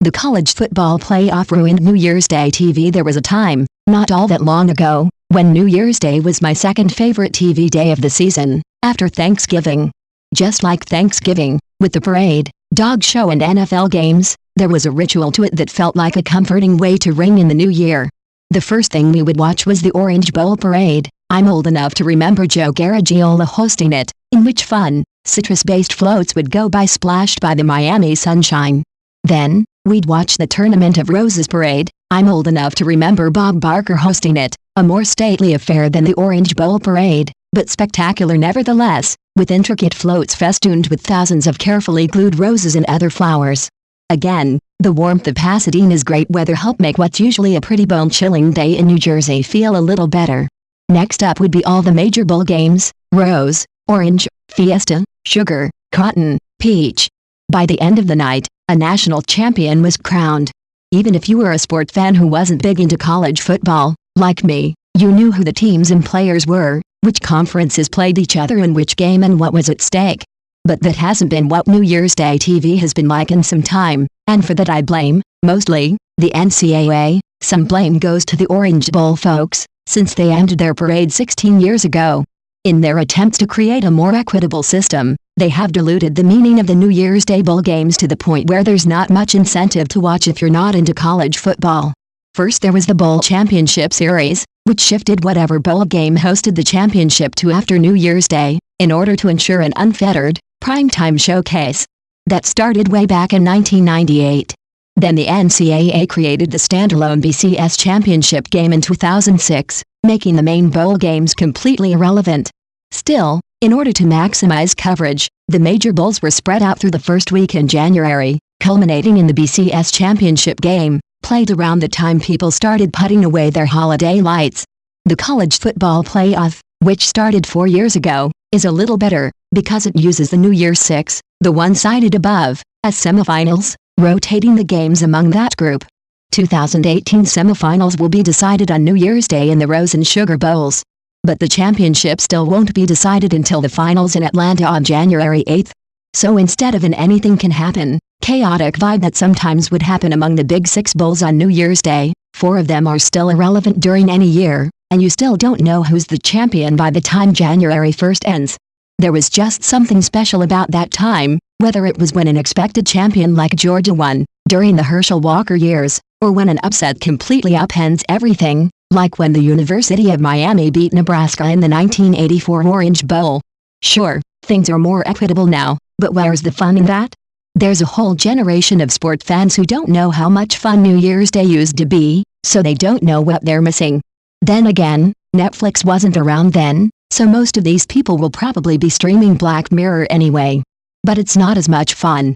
The college football playoff ruined New Year's Day TV. There was a time, not all that long ago, when New Year's Day was my second favorite TV day of the season, after Thanksgiving. Just like Thanksgiving, with the parade, dog show and NFL games, there was a ritual to it that felt like a comforting way to ring in the new year. The first thing we would watch was the Orange Bowl parade. I'm old enough to remember Joe Garagiola hosting it, in which fun, citrus-based floats would go by splashed by the Miami sunshine. Then, we'd watch the Tournament of Roses parade. I'm old enough to remember Bob Barker hosting it, a more stately affair than the Orange Bowl parade, but spectacular nevertheless, with intricate floats festooned with thousands of carefully glued roses and other flowers. Again, the warmth of Pasadena's great weather helped make what's usually a pretty bone-chilling day in New Jersey feel a little better. Next up would be all the major bowl games: Rose, Orange, Fiesta, Sugar, Cotton, Peach. By the end of the night, a national champion was crowned. Even if you were a sport fan who wasn't big into college football, like me, you knew who the teams and players were, which conferences played each other in which game and what was at stake. But that hasn't been what New Year's Day TV has been like in some time, and for that I blame, mostly, the NCAA. Some blame goes to the Orange Bowl folks, since they ended their parade 16 years ago. In their attempts to create a more equitable system, they have diluted the meaning of the New Year's Day bowl games to the point where there's not much incentive to watch if you're not into college football. First there was the Bowl Championship Series, which shifted whatever bowl game hosted the championship to after New Year's Day, in order to ensure an unfettered, primetime showcase. That started way back in 1998. Then the NCAA created the standalone BCS Championship game in 2006, making the main bowl games completely irrelevant. Still, in order to maximize coverage, the major bowls were spread out through the first week in January, culminating in the BCS Championship game, played around the time people started putting away their holiday lights. The college football playoff, which started 4 years ago, is a little better, because it uses the New Year's Six, the one cited above, as semifinals, rotating the games among that group. 2018 semifinals will be decided on New Year's Day in the Rose and Sugar Bowls. But the championship still won't be decided until the finals in Atlanta on January 8th. So instead of an anything can happen, chaotic vibe that sometimes would happen among the Big Six bowls on New Year's Day, 4 of them are still irrelevant during any year, and you still don't know who's the champion by the time January 1st ends. There was just something special about that time, whether it was when an expected champion like Georgia won, during the Herschel Walker years, or when an upset completely upends everything, like when the University of Miami beat Nebraska in the 1984 Orange Bowl. Sure, things are more equitable now, but where's the fun in that? There's a whole generation of sport fans who don't know how much fun New Year's Day used to be, so they don't know what they're missing. Then again, Netflix wasn't around then, so most of these people will probably be streaming Black Mirror anyway. But it's not as much fun.